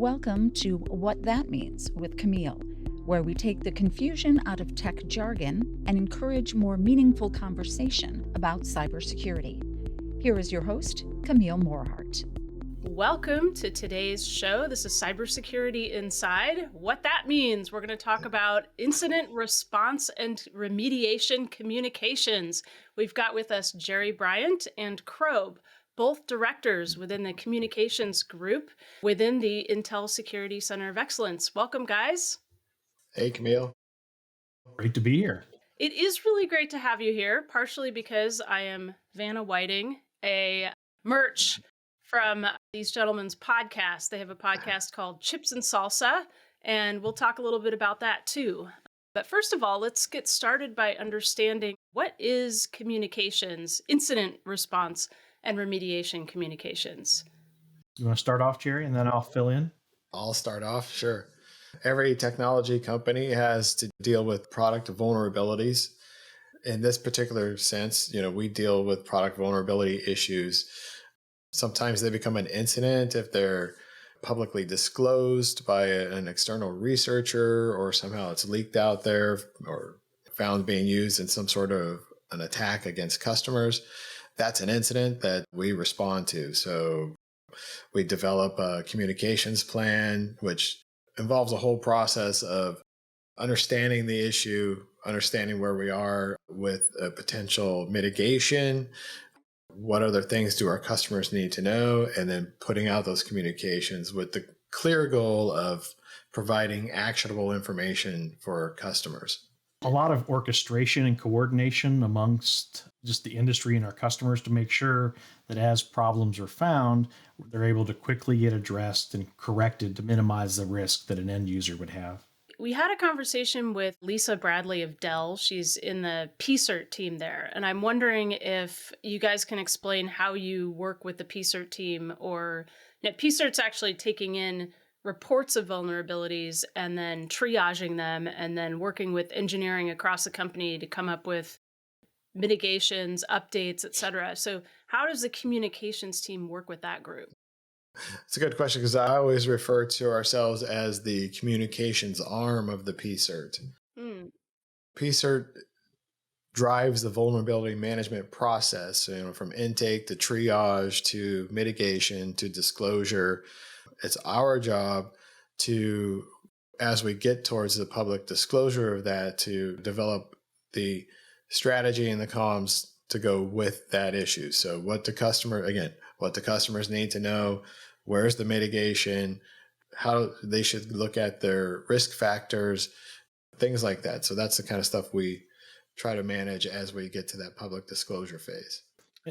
Welcome to What That Means with Camille, where we take the confusion out of tech jargon and encourage more meaningful conversation about cybersecurity. Here is your host, Camille Morehart. Welcome to today's show. This is Cybersecurity Inside. What that means, we're going to talk about incident response and remediation communications. We've got with us Jerry Bryant and Crob, both directors within the communications group within the Intel Security Center of Excellence. Welcome, guys. Hey, Camille. Great to be here. It is really great to have you here, partially because I am Vanna Whiting, a merch from these gentlemen's podcast. They have a podcast called Chips and Salsa, and we'll talk a little bit about that too. But first of all, let's get started by understanding what is communications, incident response, and remediation communications. You want to start off, Jerry, and then I'll fill in? I'll start off, sure. Every technology company has to deal with product vulnerabilities. In this particular sense, we deal with product vulnerability issues. Sometimes they become an incident if they're publicly disclosed by an external researcher, or somehow it's leaked out there or found being used in some sort of an attack against customers. That's an incident that we respond to. So we develop a communications plan, which involves a whole process of understanding the issue, understanding where we are with a potential mitigation, what other things do our customers need to know, and then putting out those communications with the clear goal of providing actionable information for customers. A lot of orchestration and coordination amongst just the industry and our customers to make sure that as problems are found, they're able to quickly get addressed and corrected to minimize the risk that an end user would have. We had a conversation with Lisa Bradley of Dell. She's in the PCERT team there. And I'm wondering if you guys can explain how you work with the PCERT team, or PCERT's actually taking in reports of vulnerabilities and then triaging them and then working with engineering across the company to come up with mitigations, updates, et cetera. So how does the communications team work with that group? It's a good question, because I always refer to ourselves as the communications arm of the PCERT. PCERT drives the vulnerability management process, from intake to triage to mitigation to disclosure. It's our job to, as we get towards the public disclosure of that, to develop the strategy and the comms to go with that issue. So what the customers need to know, where's the mitigation, how they should look at their risk factors, things like that. So that's the kind of stuff we try to manage as we get to that public disclosure phase.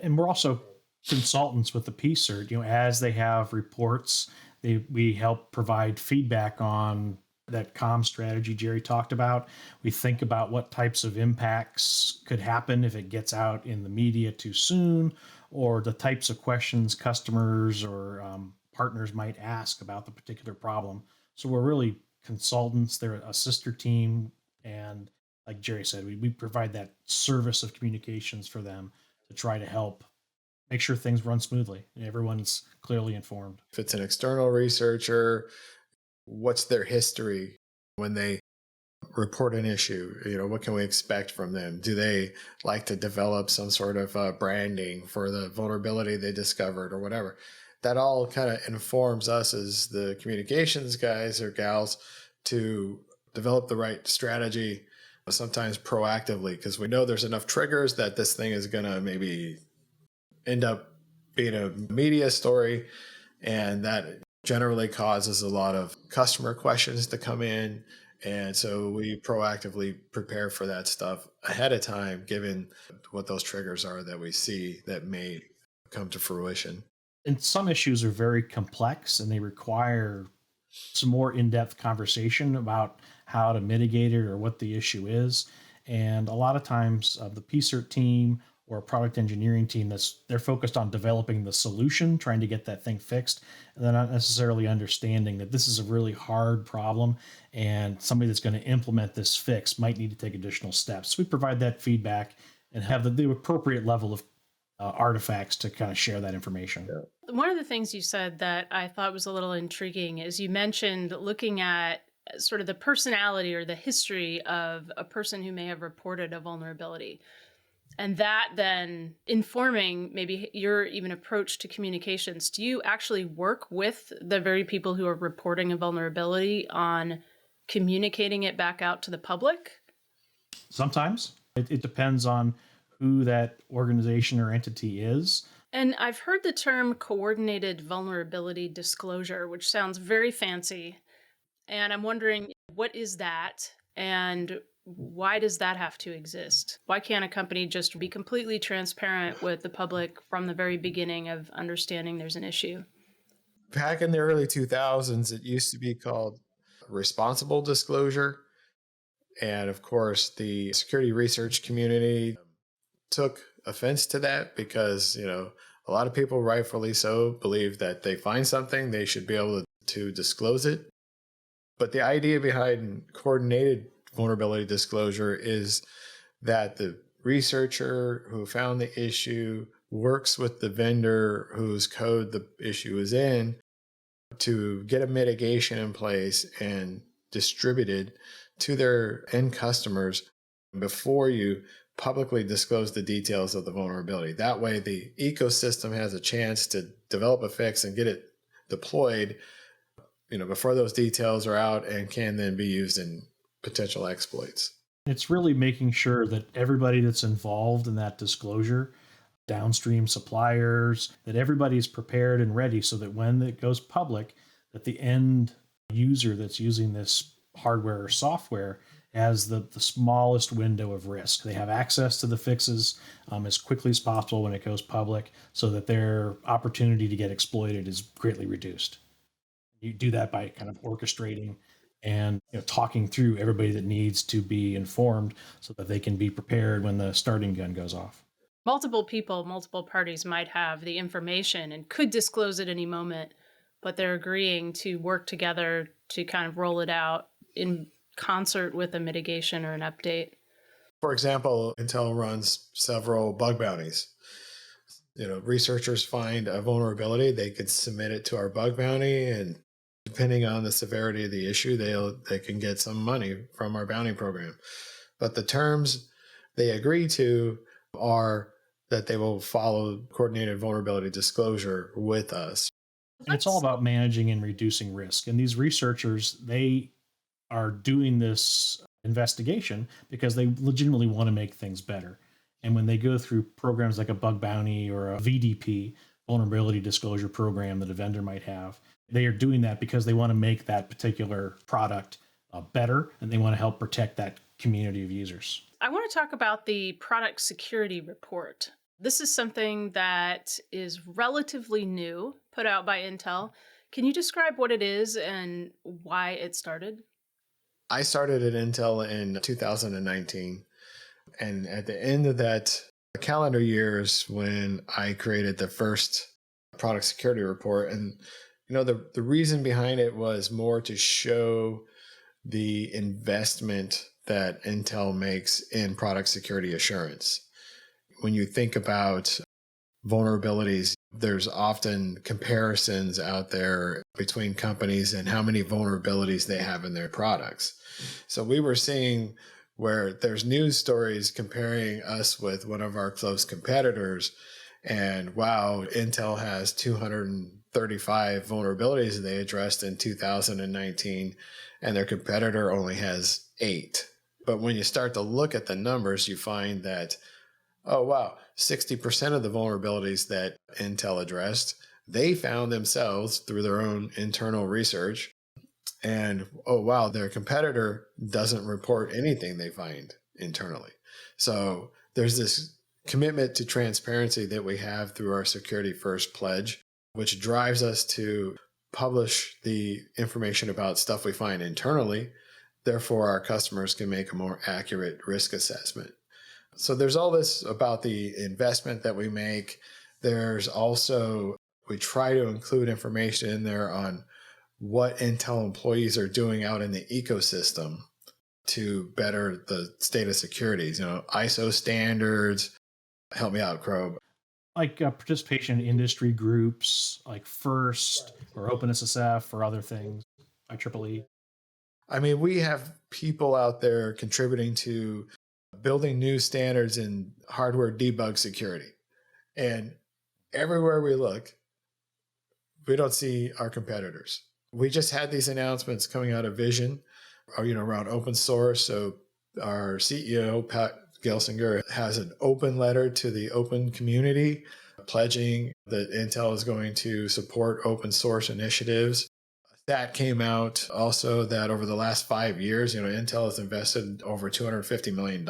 And we're also consultants with the PCERT. As they have reports, we help provide feedback on that comm strategy Jerry talked about. We think about what types of impacts could happen if it gets out in the media too soon, or the types of questions customers or partners might ask about the particular problem. So we're really consultants. They're a sister team. And like Jerry said, we provide that service of communications for them to try to help make sure things run smoothly and everyone's clearly informed. If it's an external researcher, what's their history when they report an issue? What can we expect from them? Do they like to develop some sort of branding for the vulnerability they discovered or whatever? That all kind of informs us as the communications guys or gals to develop the right strategy, sometimes proactively, because we know there's enough triggers that this thing is going to maybe end up being a media story, and that generally causes a lot of customer questions to come in. And so we proactively prepare for that stuff ahead of time, given what those triggers are that we see that may come to fruition. And some issues are very complex and they require some more in-depth conversation about how to mitigate it or what the issue is. And a lot of times the PCERT team or a product engineering team, they're focused on developing the solution, trying to get that thing fixed, and they're not necessarily understanding that this is a really hard problem and somebody that's going to implement this fix might need to take additional steps. So we provide that feedback and have the appropriate level of artifacts to kind of share that information. Yeah. One of the things you said that I thought was a little intriguing is you mentioned looking at sort of the personality or the history of a person who may have reported a vulnerability. And that then informing maybe your even approach to communications. Do you actually work with the very people who are reporting a vulnerability on communicating it back out to the public? Sometimes it depends on who that organization or entity is. And I've heard the term coordinated vulnerability disclosure, which sounds very fancy. And I'm wondering, what is that? And why does that have to exist? Why can't a company just be completely transparent with the public from the very beginning of understanding there's an issue? Back in the early 2000s, it used to be called responsible disclosure. And of course, the security research community took offense to that because, a lot of people, rightfully so, believe that they find something, they should be able to disclose it. But the idea behind coordinated vulnerability disclosure is that the researcher who found the issue works with the vendor whose code the issue is in to get a mitigation in place and distributed to their end customers before you publicly disclose the details of the vulnerability. That way, the ecosystem has a chance to develop a fix and get it deployed, before those details are out and can then be used in potential exploits. It's really making sure that everybody that's involved in that disclosure, downstream suppliers, that everybody's prepared and ready so that when it goes public, that the end user that's using this hardware or software has the smallest window of risk. They have access to the fixes as quickly as possible when it goes public so that their opportunity to get exploited is greatly reduced. You do that by kind of orchestrating and talking through everybody that needs to be informed so that they can be prepared when the starting gun goes off. Multiple people, multiple parties might have the information and could disclose at any moment, but they're agreeing to work together to kind of roll it out in concert with a mitigation or an update. For example, Intel runs several bug bounties. Researchers find a vulnerability, they could submit it to our bug bounty, and depending on the severity of the issue, they can get some money from our bounty program. But the terms they agree to are that they will follow coordinated vulnerability disclosure with us. It's all about managing and reducing risk. And these researchers, they are doing this investigation because they legitimately want to make things better. And when they go through programs like a bug bounty or a VDP, vulnerability disclosure program that a vendor might have, they are doing that because they want to make that particular product better, and they want to help protect that community of users. I want to talk about the product security report. This is something that is relatively new, put out by Intel. Can you describe what it is and why it started? I started at Intel in 2019. And at the end of that calendar year is when I created the first product security report. And, the reason behind it was more to show the investment that Intel makes in product security assurance. When you think about vulnerabilities, there's often comparisons out there between companies and how many vulnerabilities they have in their products. So we were seeing where there's news stories comparing us with one of our close competitors. And wow, Intel has 235 vulnerabilities they addressed in 2019, and their competitor only has 8. But when you start to look at the numbers, you find that, oh, wow, 60% of the vulnerabilities that Intel addressed, they found themselves through their own internal research. And, oh, wow, their competitor doesn't report anything they find internally. So there's this commitment to transparency that we have through our Security First pledge, which drives us to publish the information about stuff we find internally. Therefore, our customers can make a more accurate risk assessment. So there's all this about the investment that we make. There's also, we try to include information in there on what Intel employees are doing out in the ecosystem to better the state of security. ISO standards. Help me out, Crob. Like participation in industry groups like FIRST or OpenSSF or other things, IEEE. I mean, we have people out there contributing to building new standards in hardware debug security. And everywhere we look, we don't see our competitors. We just had these announcements coming out of Vision, around open source. So our CEO, Pat Gelsinger, has an open letter to the open community pledging that Intel is going to support open source initiatives. That came out also that over the last 5 years, Intel has invested over $250 million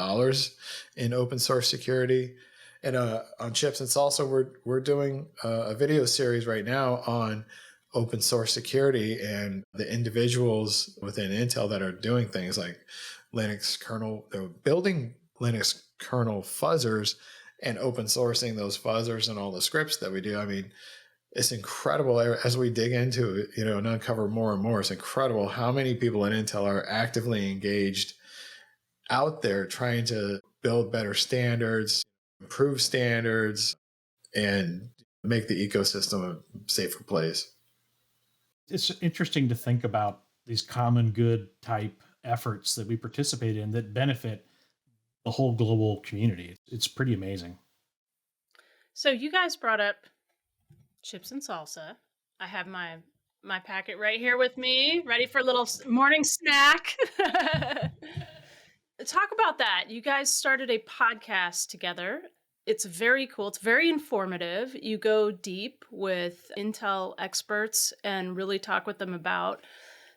in open source security. And on Chips and Salsa, we're doing a video series right now on open source security and the individuals within Intel that are doing things like Linux kernel, they're building Linux kernel fuzzers and open sourcing those fuzzers and all the scripts that we do. I mean, it's incredible as we dig into it, and uncover more and more. It's incredible how many people at Intel are actively engaged out there trying to build better standards, improve standards, and make the ecosystem a safer place. It's interesting to think about these common good type efforts that we participate in that benefit the whole global community. It's pretty amazing. So you guys brought up Chips and Salsa. I have my packet right here with me, ready for a little morning snack. Talk about that. You guys started a podcast together. It's very cool. It's very informative. You go deep with Intel experts and really talk with them about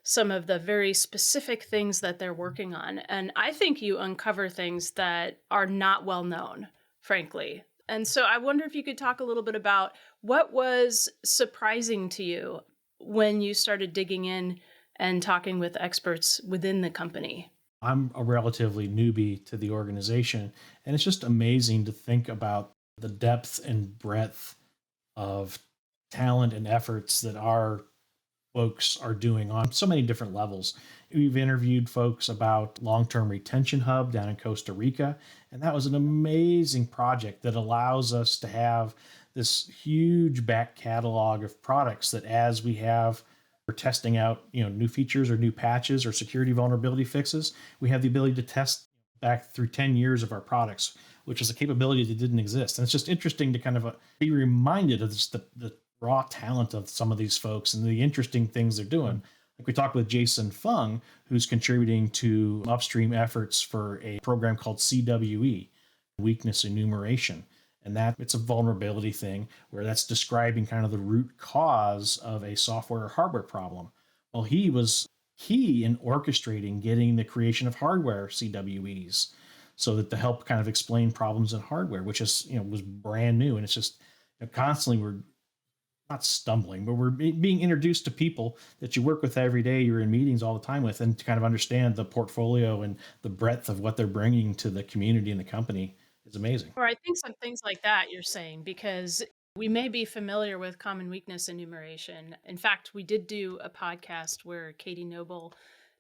some of the very specific things that they're working on. And I think you uncover things that are not well known, frankly. And so I wonder if you could talk a little bit about what was surprising to you when you started digging in and talking with experts within the company. I'm a relatively newbie to the organization, and it's just amazing to think about the depth and breadth of talent and efforts that our folks are doing on so many different levels. We've interviewed folks about Long-Term Retention Hub down in Costa Rica, and that was an amazing project that allows us to have this huge back catalog of products that as we're testing out, new features or new patches or security vulnerability fixes, we have the ability to test back through 10 years of our products, which is a capability that didn't exist. And it's just interesting to kind of be reminded of the raw talent of some of these folks and the interesting things they're doing. Like we talked with Jason Fung, who's contributing to upstream efforts for a program called CWE, Weakness Enumeration. And that it's a vulnerability thing where that's describing kind of the root cause of a software or hardware problem. Well, he was key in orchestrating getting the creation of hardware CWEs so that to help kind of explain problems in hardware, which is, was brand new. And it's just constantly we're not stumbling, but we're being introduced to people that you work with every day, you're in meetings all the time with, and to kind of understand the portfolio and the breadth of what they're bringing to the community and the company is amazing. Or I think some things like that you're saying, because we may be familiar with common weakness enumeration. In fact, we did do a podcast where Katie Noble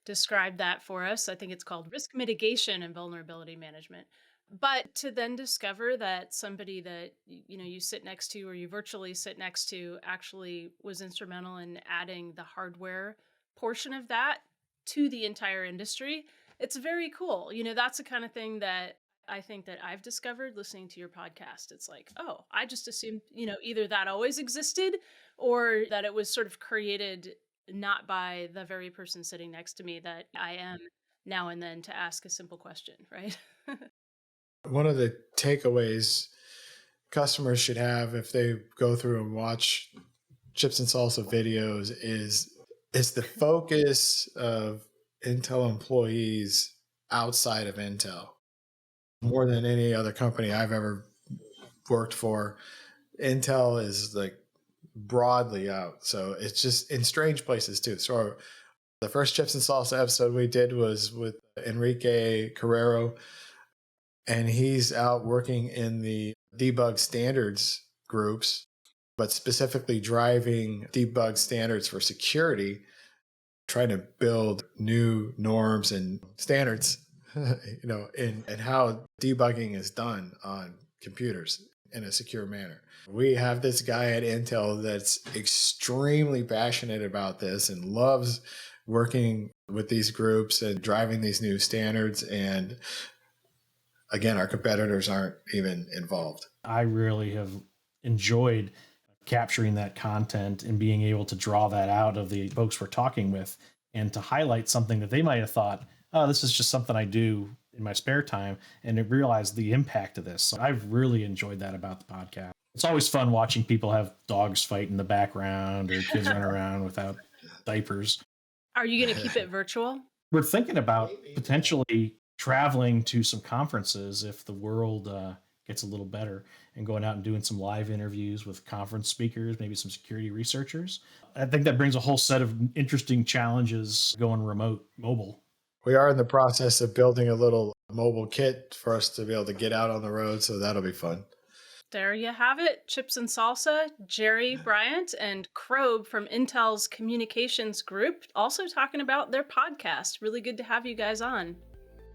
described that for us. I think it's called Risk Mitigation and Vulnerability Management. But to then discover that somebody that you sit next to or you virtually sit next to actually was instrumental in adding the hardware portion of that to the entire industry, it's very cool. That's the kind of thing that I think that I've discovered listening to your podcast. It's like, oh, I just assumed, either that always existed or that it was sort of created not by the very person sitting next to me that I am now and then to ask a simple question, right? One of the takeaways customers should have if they go through and watch Chips and Salsa videos is the focus of Intel employees outside of Intel. More than any other company I've ever worked for, Intel is like broadly out. So it's just in strange places too. So the first Chips and Salsa episode we did was with Enrique Carrero, and he's out working in the debug standards groups, but specifically driving debug standards for security, trying to build new norms and standards, and how debugging is done on computers. in a secure manner. We have this guy at Intel that's extremely passionate about this and loves working with these groups and driving these new standards. And again, our competitors aren't even involved. I really have enjoyed capturing that content and being able to draw that out of the folks we're talking with and to highlight something that they might have thought, oh, this is just something I do in my spare time, and to realize the impact of this. So I've really enjoyed that about the podcast. It's always fun watching people have dogs fight in the background or kids run around without diapers. Are you going to keep it virtual? We're thinking about potentially traveling to some conferences if the world gets a little better and going out and doing some live interviews with conference speakers, maybe some security researchers. I think that brings a whole set of interesting challenges going remote, mobile. We are in the process of building a little mobile kit for us to be able to get out on the road, so that'll be fun. There you have it. Chips and Salsa, Jerry Bryant and Crob from Intel's communications group, also talking about their podcast. Really good to have you guys on.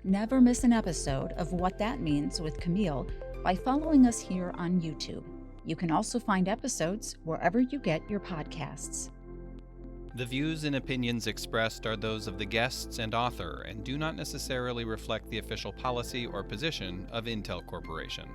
Never miss an episode of What That Means with Camille by following us here on YouTube. You can also find episodes wherever you get your podcasts. The views and opinions expressed are those of the guests and author and do not necessarily reflect the official policy or position of Intel Corporation.